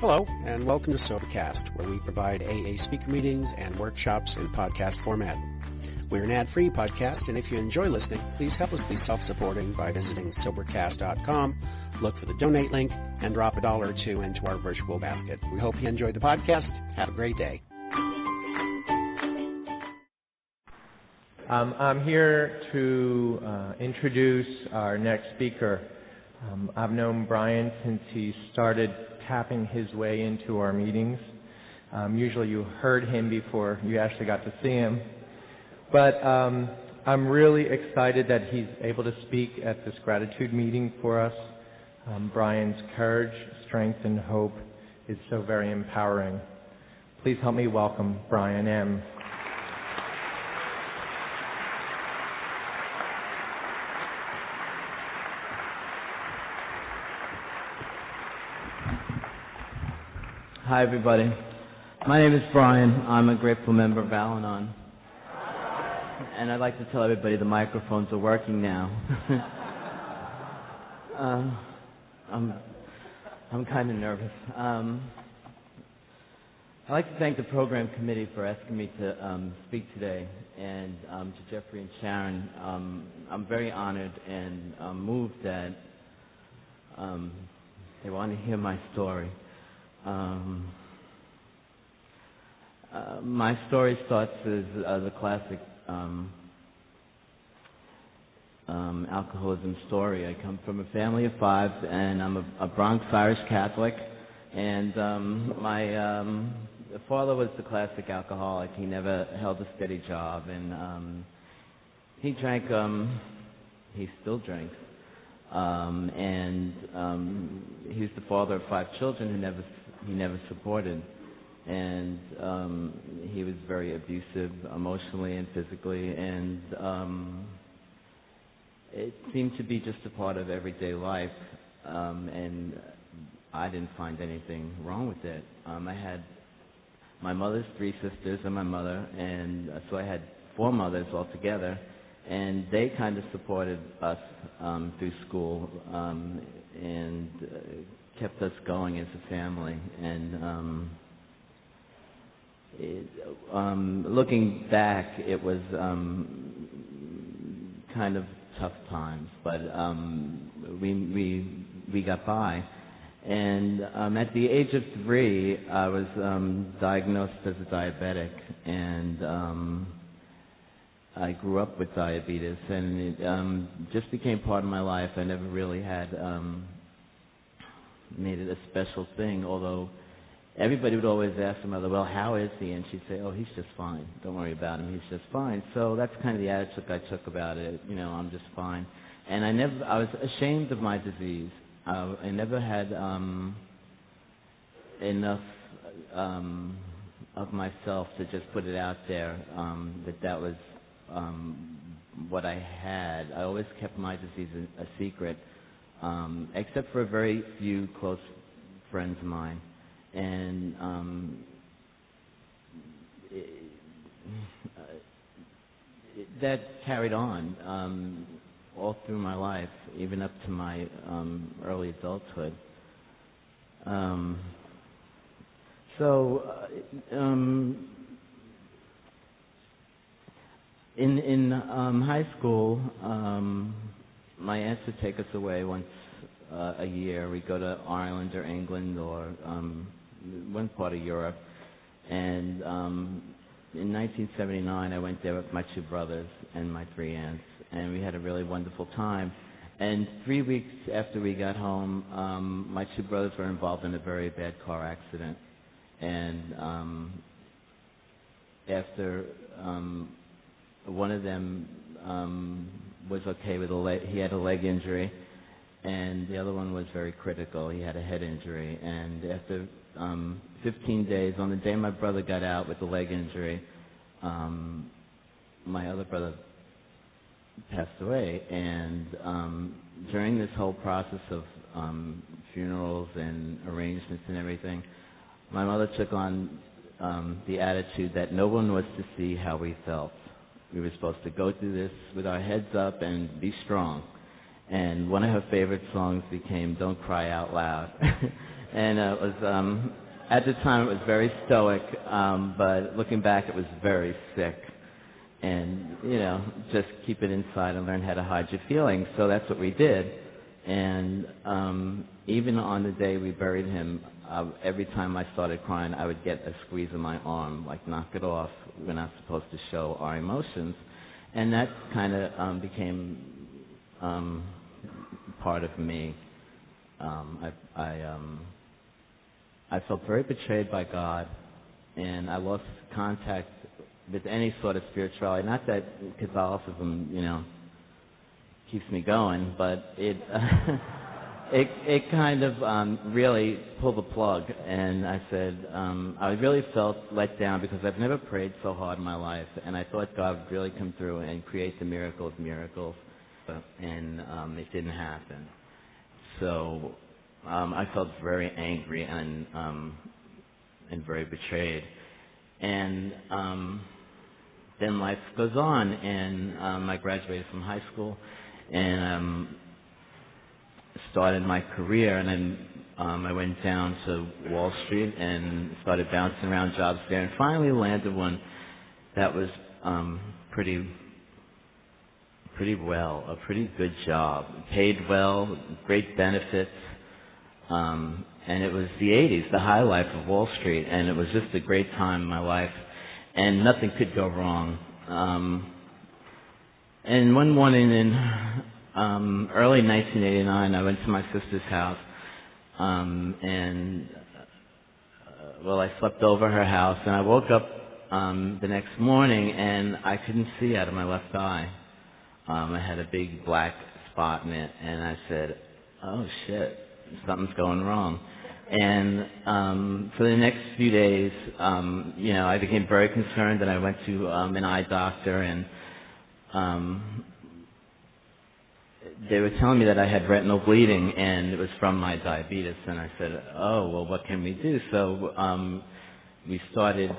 Hello, and welcome to Sobercast, where we provide AA speaker meetings and workshops in podcast format. We're an ad-free podcast, and if you enjoy listening, please help us be self-supporting by visiting Sobercast.com, look for the donate link, and drop $1 or $2 into our virtual basket. We hope you enjoy the podcast. Have a great day. I'm here to introduce our next speaker. I've known Brian since he started tapping his way into our meetings. Usually you heard him before you actually got to see him. But I'm really excited that he's able to speak at this gratitude meeting for us. Brian's courage, strength, and hope is so very empowering. Please help me welcome Brian M. Hi, everybody. My name is Brian. I'm a grateful member of Al-Anon. And I'd like to tell everybody the microphones are working now. I'm kind of nervous. I'd like to thank the program committee for asking me to speak today, and to Jeffrey and Sharon. I'm very honored and moved that they want to hear my story. My story starts as the classic alcoholism story. I come from a family of 5, and I'm a Bronx Irish Catholic. And my father was the classic alcoholic. He never held a steady job, and he drank. He still drinks. And he was the father of 5 children who he never supported. And he was very abusive emotionally and physically, and it seemed to be just a part of everyday life, and I didn't find anything wrong with it. I had my mother's 3 sisters and my mother, and so I had 4 mothers altogether, and they kind of supported us through school and kept us going as a family. And looking back, it was kind of tough times, but we got by. And at the age of 3, I was diagnosed as a diabetic, and I grew up with diabetes, and it just became part of my life. I never really had made it a special thing, although everybody would always ask my mother, well, how is he? And she'd say, oh, he's just fine. Don't worry about him. He's just fine. So that's kind of the attitude I took about it. You know, I'm just fine. And I was ashamed of my disease. I never had enough of myself to just put it out there that was what I had. I always kept my disease a secret, except for a very few close friends of mine. And that carried on all through my life, even up to my early adulthood. In high school, my aunts would take us away once a year. We'd go to Ireland or England or one part of Europe. And in 1979, I went there with my 2 brothers and my 3 aunts, and we had a really wonderful time. And 3 weeks after we got home, my 2 brothers were involved in a very bad car accident. And after one of them was okay with he had a leg injury, and the other one was very critical. He had a head injury. And after 15 days, on the day my brother got out with the leg injury, my other brother passed away. And during this whole process of funerals and arrangements and everything, my mother took on the attitude that no one was to see how we felt. We were supposed to go through this with our heads up and be strong. And one of her favorite songs became Don't Cry Out Loud. And it was, at the time it was very stoic, but looking back it was very sick. And, just keep it inside and learn how to hide your feelings. So that's what we did. And even on the day we buried him, every time I started crying, I would get a squeeze of my arm, like, knock it off. We're not supposed to show our emotions. And that kind of became part of me. I felt very betrayed by God, and I lost contact with any sort of spirituality. Not that Catholicism, keeps me going, but it it kind of really pulled the plug. And I said, I really felt let down because I've never prayed so hard in my life, and I thought God would really come through and create the miracle of miracles, and it didn't happen. So I felt very angry and very betrayed. And then life goes on, and I graduated from high school and started my career, and then I went down to Wall Street and started bouncing around jobs there, and finally landed one that was pretty well, a pretty good job, paid well, great benefits, and it was the 80s, the high life of Wall Street, and it was just a great time in my life, and nothing could go wrong. And one morning in early 1989, I went to my sister's house, and I slept over her house, and I woke up the next morning, and I couldn't see out of my left eye. I had a big black spot in it, and I said, oh shit, something's going wrong. And for the next few days, I became very concerned, and I went to an eye doctor, and they were telling me that I had retinal bleeding, and it was from my diabetes. And I said, oh, well, what can we do? So we started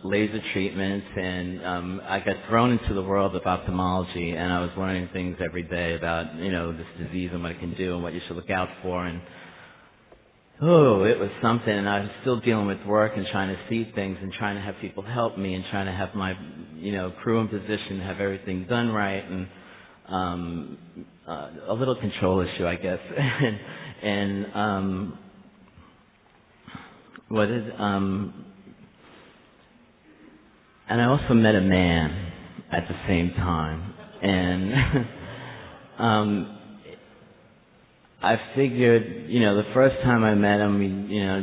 laser treatments, and I got thrown into the world of ophthalmology, and I was learning things every day about, this disease and what it can do and what you should look out for. And it was something, and I was still dealing with work and trying to see things and trying to have people help me and trying to have my, crew in position to have everything done right, and a little control issue, I guess. and I also met a man at the same time, and I figured, the first time I met him, we,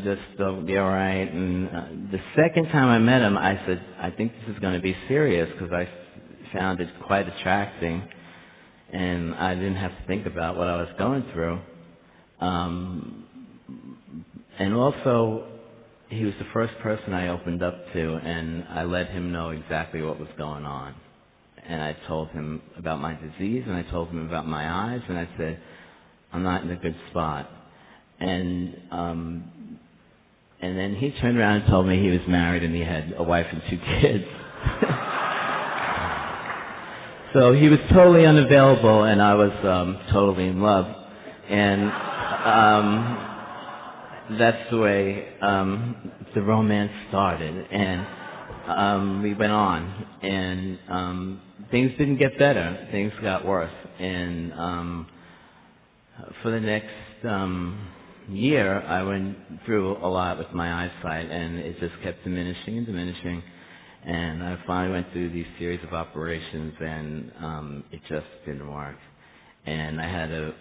just thought we'd be all right. And the second time I met him, I said, I think this is going to be serious, because I found it quite attracting, and I didn't have to think about what I was going through. And also, he was the first person I opened up to, and I let him know exactly what was going on. And I told him about my disease, and I told him about my eyes, and I said, I'm not in a good spot. And then he turned around and told me he was married and he had a wife and 2 kids. So he was totally unavailable, and I was totally in love. And that's the way the romance started. And we went on, and things didn't get better. Things got worse. And for the next year, I went through a lot with my eyesight, and it just kept diminishing and diminishing. And I finally went through these series of operations, and it just didn't work. And I had to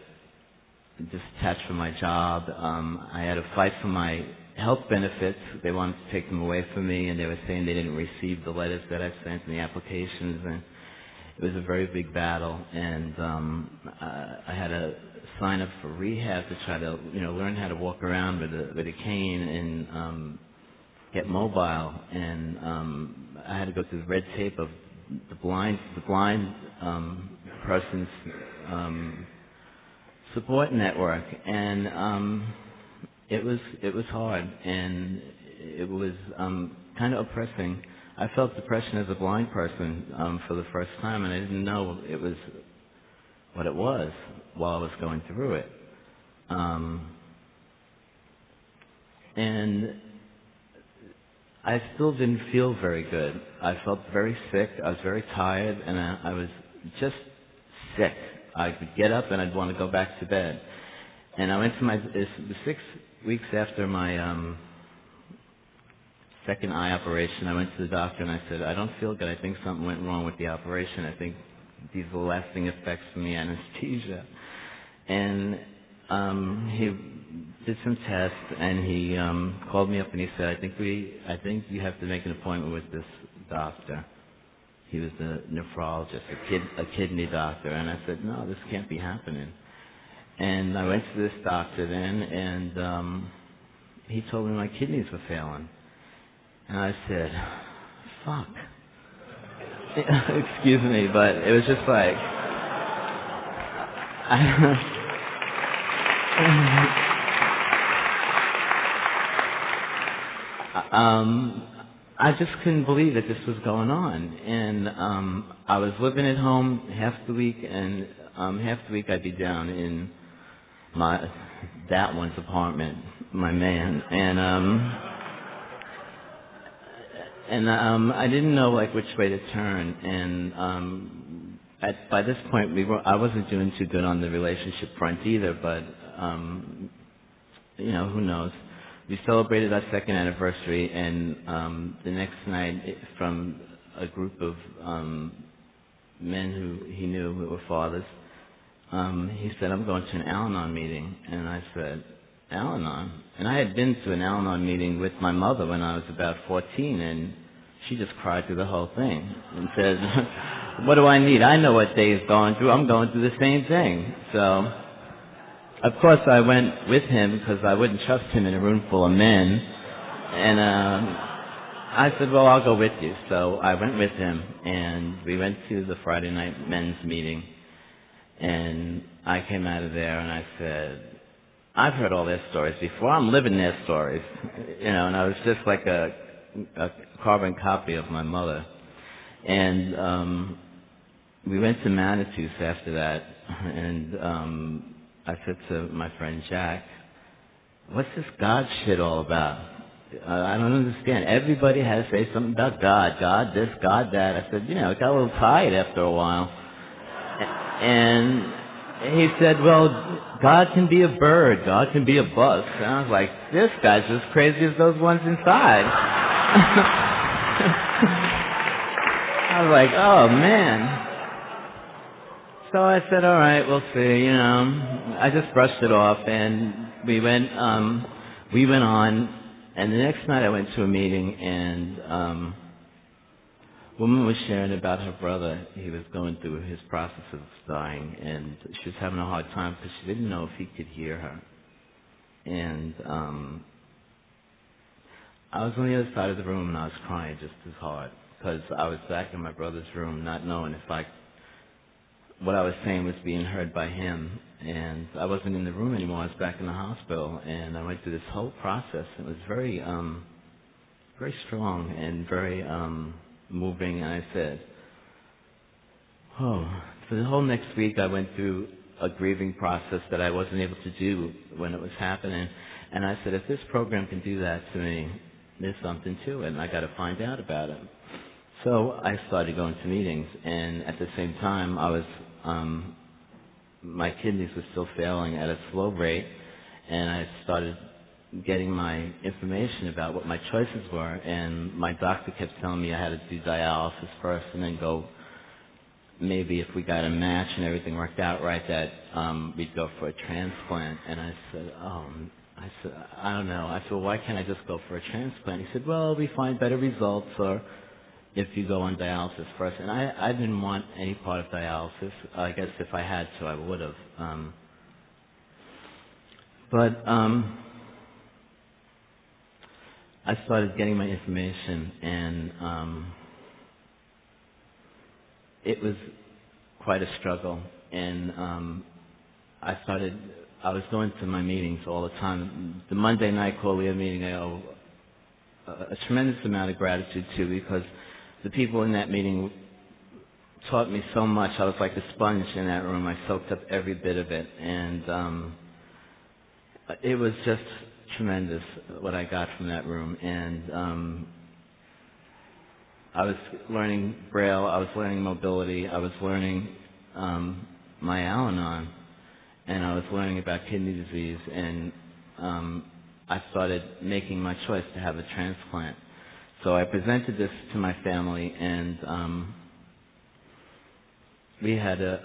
detach from my job. I had to fight for my health benefits. They wanted to take them away from me, and they were saying they didn't receive the letters that I sent and the applications, and it was a very big battle. And I had to sign up for rehab to try to, learn how to walk around with a cane and get mobile. And I had to go through the red tape of the blind person's support network, and it was hard, and it was kind of oppressing. I felt depression as a blind person for the first time, and I didn't know it was what it was while I was going through it. And I still didn't feel very good. I felt very sick. I was very tired, and I was just sick. I would get up and I'd want to go back to bed. And I went to the 6 weeks after my second eye operation, I went to the doctor and I said, I don't feel good. I think something went wrong with the operation. I think these are the lasting effects from the anesthesia. And he did some tests, and he called me up and he said, I think you have to make an appointment with this doctor. He was the nephrologist, a kidney doctor. And I said, no, this can't be happening. And I went to this doctor then, and he told me my kidneys were failing. And I said, fuck. Excuse me, but it was just like, I just couldn't believe that this was going on. And I was living at home half the week, and half the week I'd be down in that one's apartment, my man. And I didn't know like which way to turn. And by this point, I wasn't doing too good on the relationship front either. But you know, who knows? We celebrated our second anniversary, and the next night, from a group of men who he knew who were fathers, he said, I'm going to an Al-Anon meeting. And I said, Al-Anon? And I had been to an Al-Anon meeting with my mother when I was about 14, and she just cried through the whole thing and said, what do I need? I know what Dave's going through. I'm going through the same thing. So, of course, I went with him because I wouldn't trust him in a room full of men. And I said, well, I'll go with you. So I went with him, and we went to the Friday night men's meeting. And I came out of there, and I said, I've heard all their stories before. I'm living their stories. You know, and I was just like a carbon copy of my mother. And we went to Manitou after that, and I said to my friend Jack, what's this God shit all about? I don't understand. Everybody has to say something about God. God this, God that. I said, you know, it got a little tired after a while. And he said, well, God can be a bird. God can be a bus. And I was like, this guy's as crazy as those ones inside. I was like, oh, man. So I said, all right, we'll see, you know. I just brushed it off, and we went on, and the next night I went to a meeting, and a woman was sharing about her brother. He was going through his process of dying, and she was having a hard time because she didn't know if he could hear her. And I was on the other side of the room, and I was crying just as hard because I was back in my brother's room not knowing if what I was saying was being heard by him, and I wasn't in the room anymore. I was back in the hospital, and I went through this whole process. It was very, very strong and very moving. And I said, "Oh." For the whole next week, I went through a grieving process that I wasn't able to do when it was happening. And I said, if this program can do that to me, there's something to it, and I got to find out about it. So I started going to meetings, and at the same time, I was my kidneys were still failing at a slow rate, and I started getting my information about what my choices were, and my doctor kept telling me I had to do dialysis first and then go, maybe if we got a match and everything worked out right, that we'd go for a transplant. And I said, I don't know. I said, well, why can't I just go for a transplant? He said, well, we find better results, or if you go on dialysis first. And I didn't want any part of dialysis. I guess if I had to, I would have. But I started getting my information, and it was quite a struggle. And I was going to my meetings all the time. The Monday night Colia meeting, I owe a tremendous amount of gratitude to, because the people in that meeting taught me so much. I was like a sponge in that room. I soaked up every bit of it. And it was just tremendous what I got from that room. And I was learning Braille, I was learning mobility, I was learning my Al-Anon, and I was learning about kidney disease, and I started making my choice to have a transplant. So I presented this to my family, and we had to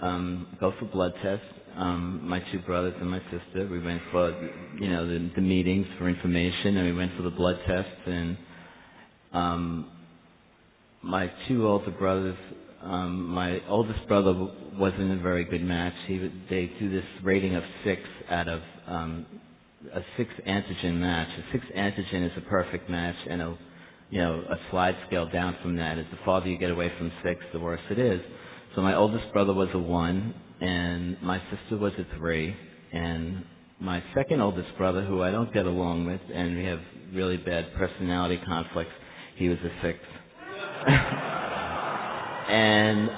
go for blood tests. My two brothers and my sister, we went for, the meetings for information, and we went for the blood tests, and my two older brothers, my oldest brother wasn't a very good match. They do this rating of 6 out of a 6 antigen match. A 6 antigen is a perfect match, and a slide scale down from that is the farther you get away from 6, the worse it is. So my oldest brother was a 1, and my sister was a 3, and my second oldest brother, who I don't get along with, and we have really bad personality conflicts, he was a 6. And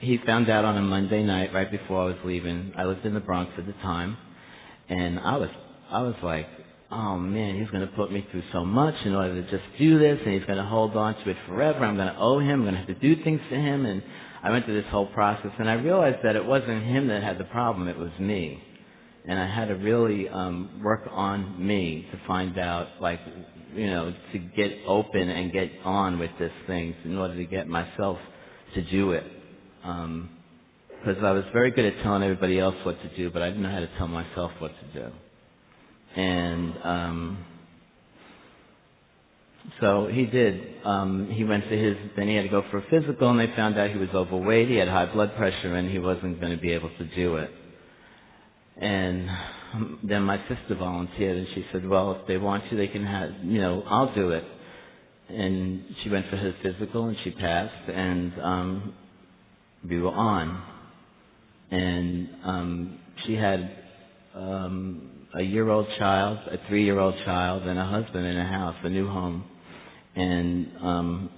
he found out on a Monday night right before I was leaving. I lived in the Bronx at the time, and I was like, oh man, he's going to put me through so much in order to just do this, and he's going to hold on to it forever. I'm going to owe him. I'm going to have to do things to him. And I went through this whole process, and I realized that it wasn't him that had the problem. It was me. And I had to really work on me to find out, to get open and get on with this thing in order to get myself to do it. Because I was very good at telling everybody else what to do, but I didn't know how to tell myself what to do. And so he did. He went to then he had to go for a physical, and they found out he was overweight, he had high blood pressure, and he wasn't going to be able to do it. And then my sister volunteered, and she said, well, if they want you, they can have, I'll do it. And she went for her physical, and she passed, and we were on. And she had a year-old child, a 3-year-old child, and a husband in a house, a new home. And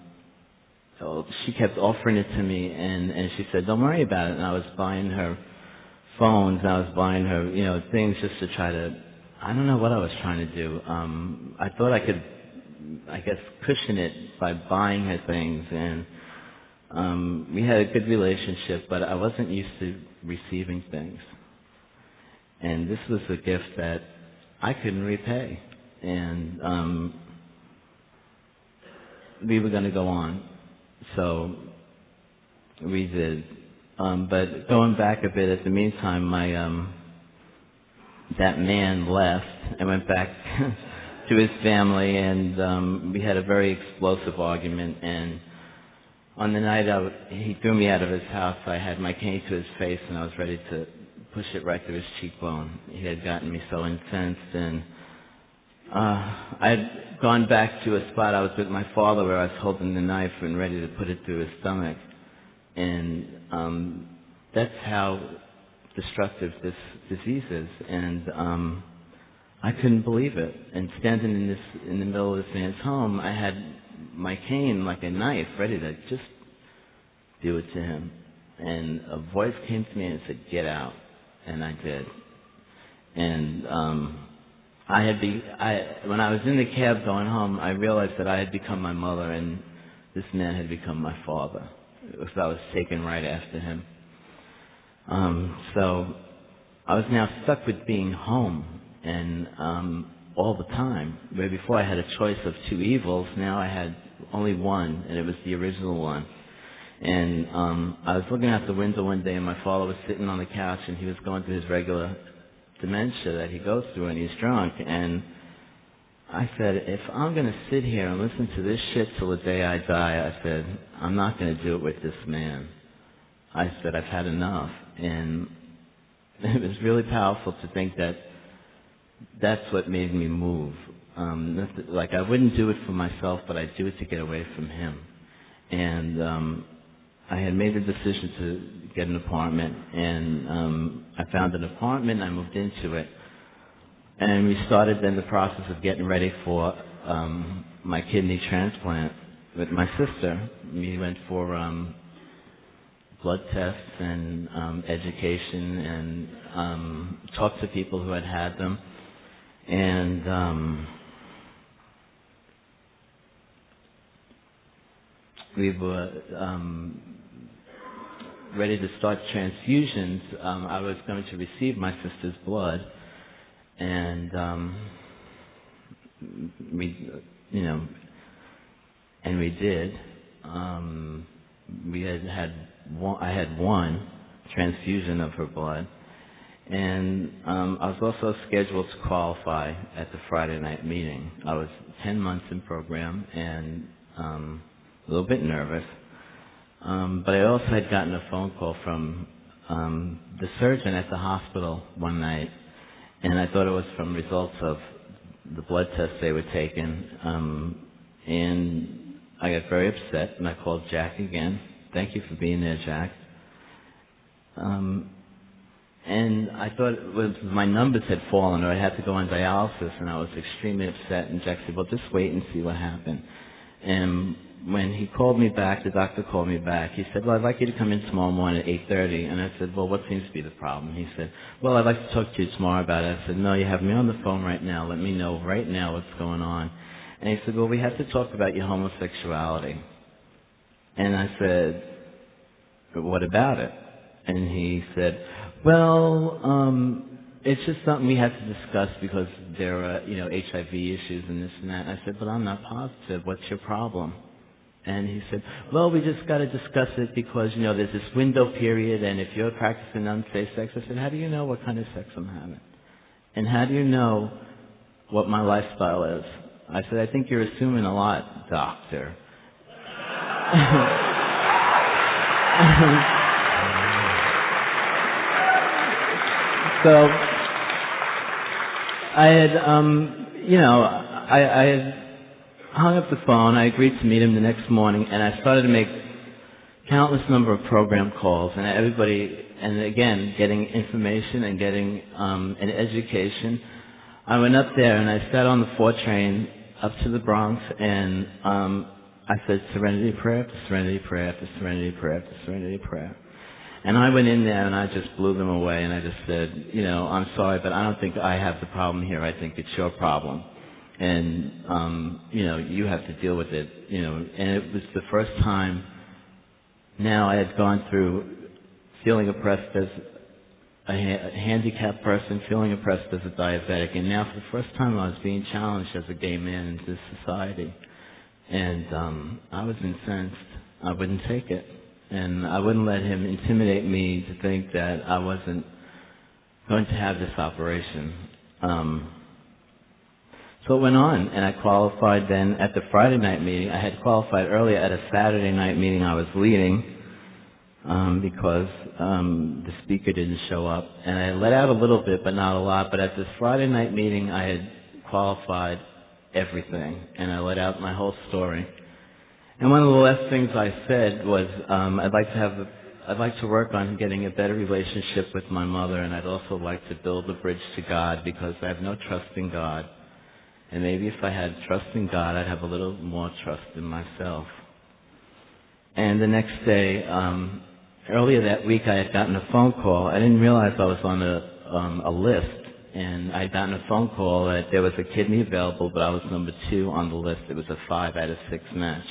so she kept offering it to me, and she said, don't worry about it. And I was buying her phones, and I was buying her, things just to try to, I don't know what I was trying to do. I thought I could, cushion it by buying her things, and we had a good relationship, but I wasn't used to receiving things. And this was a gift that I couldn't repay. And we were going to go on. So we did. But going back a bit, at the meantime, that man left and went back to his family, and we had a very explosive argument. And on the night he threw me out of his house, I had my cane to his face, and I was ready to push it right through his cheekbone. He had gotten me so incensed, and I had gone back to a spot I was with my father where I was holding the knife and ready to put it through his stomach. And that's how destructive this disease is. And I couldn't believe it. And standing in the middle of this man's home, I had my cane like a knife ready to just do it to him. And a voice came to me and said, get out. And I did. And when I was in the cab going home, I realized that I had become my mother, and this man had become my father. So I was taken right after him. So I was now stuck with being home, and all the time. Where before I had a choice of 2 evils, now I had only one, and it was the original one. And I was looking out the window one day, and my father was sitting on the couch, and he was going through his regular dementia that he goes through, and he's drunk. And I said, if I'm going to sit here and listen to this shit till the day I die, I said, I'm not going to do it with this man. I said, I've had enough. And it was really powerful to think that that's what made me move. Like, I wouldn't do it for myself, but I'd do it to get away from him. And I had made the decision to get an apartment, and I found an apartment, I moved into it. And we started then the process of getting ready for my kidney transplant with my sister. We went for blood tests and education and talked to people who had them. And we were ready to start transfusions. I was going to receive my sister's blood, and we did. I had one transfusion of her blood, and I was also scheduled to qualify at the Friday night meeting. I was 10 months in program and a little bit nervous, but I also had gotten a phone call from the surgeon at the hospital one night, and I thought it was from results of the blood tests they were taking, and I got very upset, and I called Jack again. Thank you for being there, Jack. And I thought it was my numbers had fallen, or I had to go on dialysis, and I was extremely upset. And Jack said, well, just wait and see what happened. And when he called me back, the doctor called me back, he said, well, I'd like you to come in tomorrow morning at 8:30. And I said, well, what seems to be the problem? He said, well, I'd like to talk to you tomorrow about it. I said, no, you have me on the phone right now. Let me know right now what's going on. And he said, well, we have to talk about your homosexuality. And I said, but what about it? And he said, well, it's just something we have to discuss because there are, HIV issues and this and that. And I said, but I'm not positive. What's your problem? And he said, well, we just got to discuss it because, there's this window period, and if you're practicing unsafe sex, I said, how do you know what kind of sex I'm having? And how do you know what my lifestyle is? I said, I think you're assuming a lot, doctor. So I had, I had hung up the phone. I agreed to meet him the next morning, and I started to make countless number of program calls, and everybody, and again, getting information and getting an education. I went up there, and I sat on the 4 train up to the Bronx, and I said, serenity prayer after serenity prayer after serenity prayer after serenity prayer. And I went in there and I just blew them away, and I just said, I'm sorry, but I don't think I have the problem here. I think it's your problem. And, you have to deal with it, And it was the first time now I had gone through feeling oppressed as a handicapped person, feeling oppressed as a diabetic. And now for the first time I was being challenged as a gay man in this society. And I was incensed. I wouldn't take it. And I wouldn't let him intimidate me to think that I wasn't going to have this operation. So it went on, and I qualified then at the Friday night meeting. I had qualified earlier at a Saturday night meeting I was leading because the speaker didn't show up. And I let out a little bit, but not a lot. But at this Friday night meeting, I had qualified everything, and I let out my whole story. And one of the last things I said was, I'd like to work on getting a better relationship with my mother, and I'd also like to build a bridge to God because I have no trust in God. And maybe if I had trust in God, I'd have a little more trust in myself. And the next day, earlier that week, I had gotten a phone call. I didn't realize I was on a list. And I had gotten a phone call that there was a kidney available, but I was number 2 on the list. It was a 5 out of 6 match.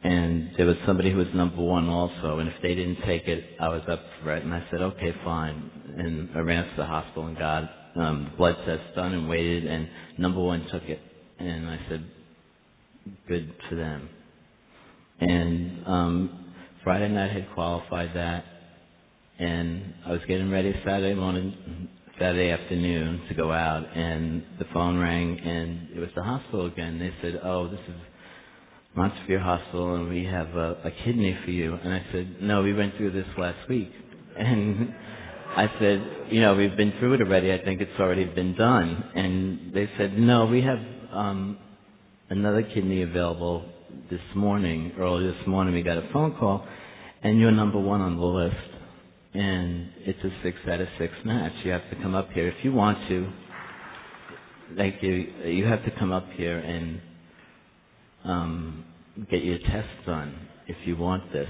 And there was somebody who was number 1 also, and if they didn't take it, I was up for it. And I said, okay, fine. And I ran to the hospital and got the blood test done and waited, and number 1 took it. And I said, good for them. And Friday night I had qualified that, and I was getting ready Saturday afternoon to go out, and the phone rang, and it was the hospital again. They said, oh, this is Montefiore Hospital, and we have a kidney for you. And I said, no, we went through this last week. And I said, we've been through it already. I think it's already been done. And they said, no, we have another kidney available this morning. Early this morning we got a phone call, and you're number 1 on the list. And it's a 6 out of 6 match. You have to come up here if you want to. You have to come up here and get your tests done if you want this.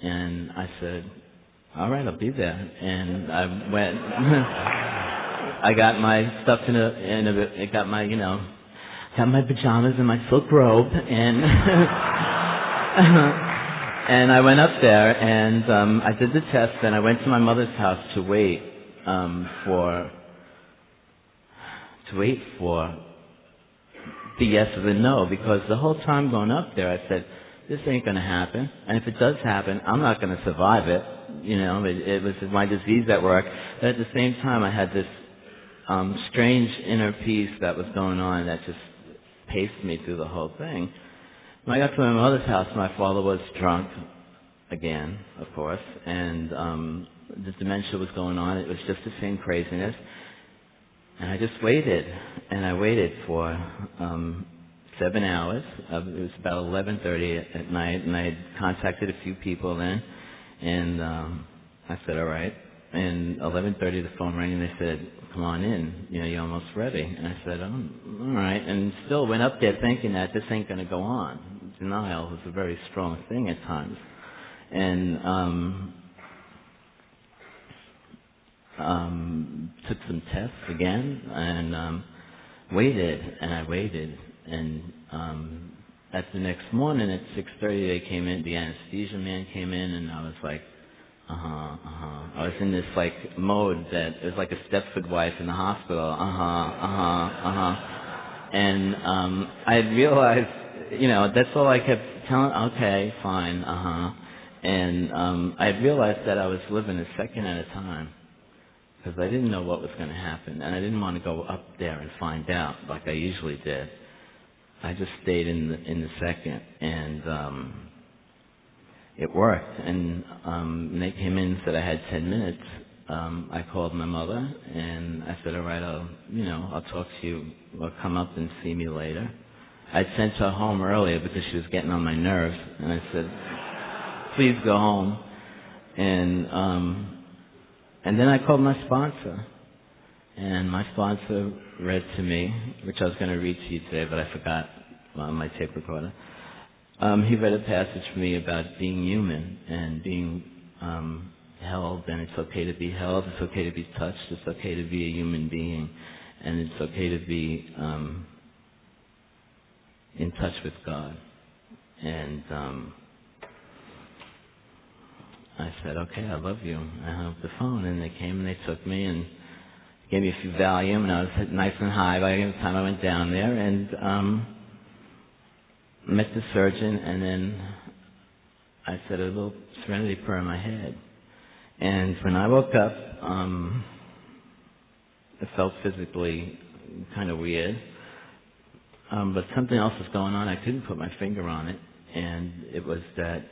And I said, all right, I'll be there. And I went, I got my stuff I got my, got my pajamas and my silk robe, and and I went up there, and I did the test, and I went to my mother's house to wait for the yes or the no, because the whole time going up there, I said, this ain't going to happen, and if it does happen, I'm not going to survive it. It was my disease at work. But at the same time, I had this strange inner peace that was going on that just paced me through the whole thing. When I got to my mother's house, my father was drunk again, of course, and the dementia was going on. It was just the same craziness. And I just waited, and I waited for 7 hours. It was about 11:30 at night, and I had contacted a few people then, and I said, all right. And 11:30, the phone rang, and they said, come on in, you're almost ready. And I said, oh, all right. And still went up there thinking that this ain't going to go on. Denial was a very strong thing at times. And took some tests again, and waited, and I waited. And at the next morning at 6:30, they came in, the anesthesia man came in, and I was like, I was in this mode that it was like a Stepford wife in the hospital. And I had realized, that's all I kept telling. Okay, fine. And I had realized that I was living a second at a time, because I didn't know what was going to happen, and I didn't want to go up there and find out like I usually did. I just stayed in the second, and it worked. And when they came in and said I had 10 minutes, I called my mother, and I said, all right, I'll talk to you. I'll come up and see me later. I'd sent her home earlier because she was getting on my nerves, and I said, please go home. And then I called my sponsor, and my sponsor read to me, which I was going to read to you today, but I forgot on my tape recorder. He read a passage for me about being human and being held, and it's okay to be held, it's okay to be touched, it's okay to be a human being, and it's okay to be in touch with God. And I said, okay, I love you. I hung up the phone, and they came and they took me and gave me a few Valium, and I was nice and high by the time I went down there, and met the surgeon, and then I said a little serenity prayer in my head. And when I woke up, it felt physically kind of weird, but something else was going on. I couldn't put my finger on it, and it was that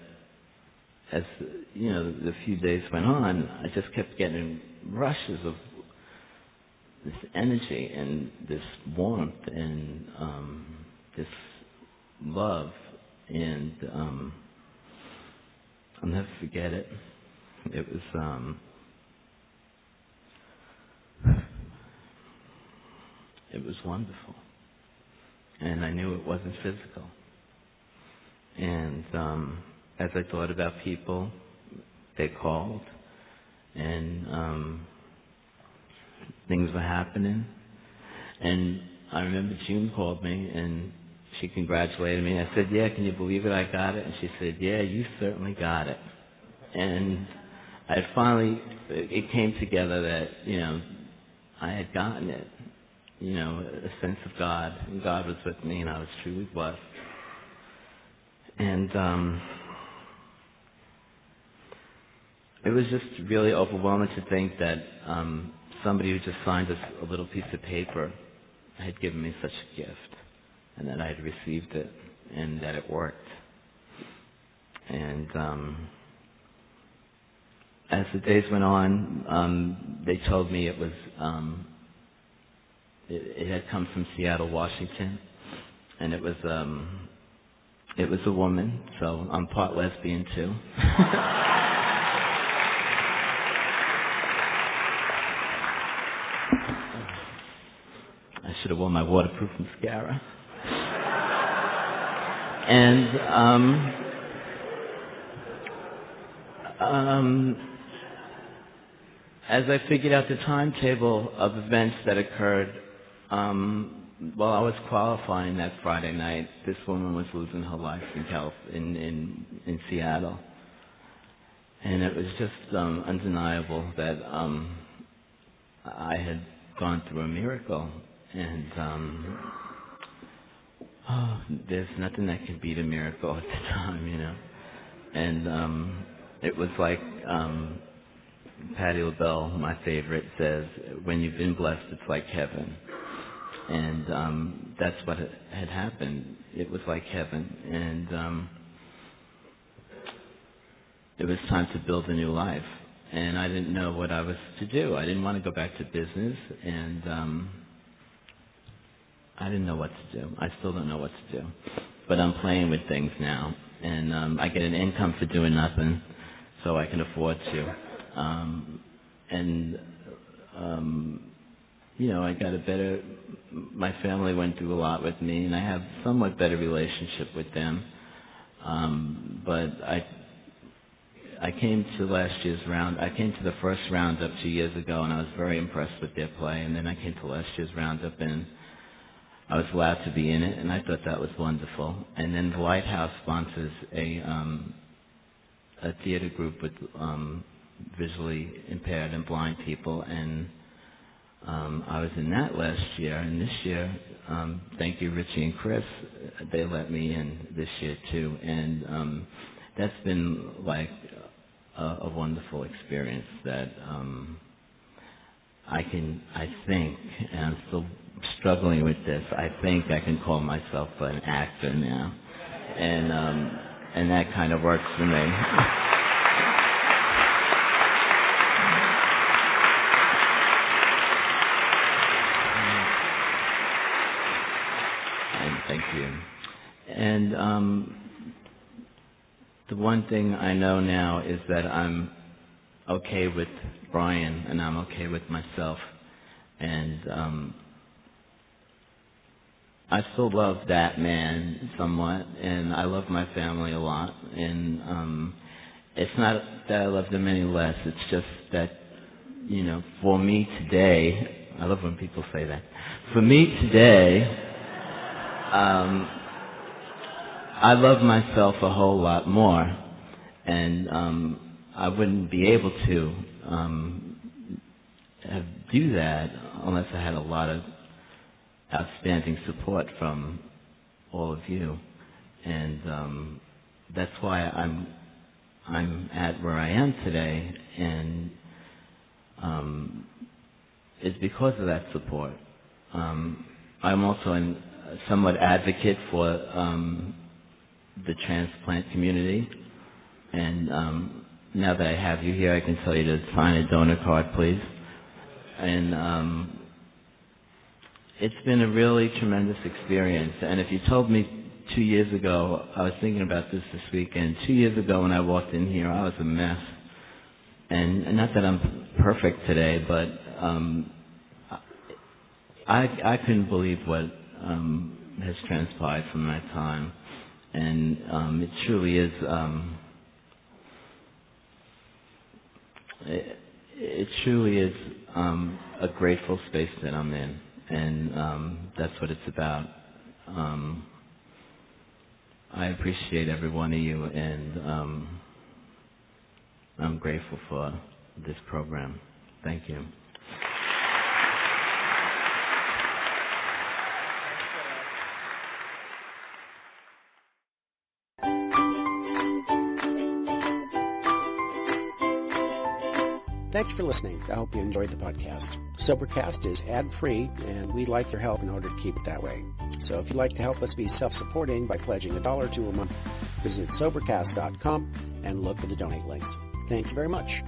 as the few days went on, I just kept getting rushes of this energy and this warmth and this love, and I'll never forget it. It was wonderful, and I knew it wasn't physical. And as I thought about people, they called, and things were happening. And I remember June called me, and she congratulated me. I said, yeah, can you believe it? I got it. And she said, yeah, you certainly got it. And it came together that, I had gotten it. A sense of God. And God was with me, and I was truly blessed. And it was just really overwhelming to think that somebody who just signed a little piece of paper had given me such a gift, and that I had received it, and that it worked. And as the days went on, they told me it was it had come from Seattle, Washington, and it was a woman, so I'm part lesbian too. I should have worn my waterproof mascara. And As I figured out the timetable of events that occurred, while I was qualifying that Friday night, this woman was losing her life in Seattle. And it was just undeniable that I had gone through a miracle. And there's nothing that can beat a miracle at the time, you know. And it was like Patti LaBelle, my favorite, says, when you've been blessed, it's like heaven. And that's what had happened. It was like heaven. And it was time to build a new life. And I didn't know what I was to do. I didn't want to go back to business. And I didn't know what to do. I still don't know what to do. But I'm playing with things now. And I get an income for doing nothing, so I can afford to. You know, I got my family went through a lot with me, and I have somewhat better relationship with them. But I came to last year's round. I came to the first roundup 2 years ago, and I was very impressed with their play. And then I came to last year's roundup, and I was allowed to be in it, and I thought that was wonderful. And then the Lighthouse sponsors a theater group with visually impaired and blind people, and I was in that last year. And this year, thank you, Richie and Chris, they let me in this year too. And that's been like a wonderful experience that I think, and I'm still struggling with this, I think I can call myself an actor now. And that kind of works for me. Thank you. And the one thing I know now is that I'm okay with Brian, and I'm okay with myself. And I still love that man somewhat, and I love my family a lot. And it's not that I love them any less. It's just that, you know, for me today, I love when people say that. For me today, I love myself a whole lot more, and I wouldn't be able to do that unless I had a lot of outstanding support from all of you, and that's why I'm at where I am today, and it's because of that support. I'm also a somewhat advocate for the transplant community, and now that I have you here, I can tell you to sign a donor card, please. And it's been a really tremendous experience. And if you told me 2 years ago, I was thinking about this weekend, 2 years ago when I walked in here, I was a mess. And not that I'm perfect today, but I couldn't believe what has transpired from that time. And it truly is, it truly is a grateful space that I'm in. And that's what it's about. I appreciate every one of you, and I'm grateful for this program. Thank you. Thanks for listening. I hope you enjoyed the podcast. Sobercast is ad-free, and we'd like your help in order to keep it that way. So if you'd like to help us be self-supporting by pledging $1 or $2 a month, visit Sobercast.com and look for the donate links. Thank you very much.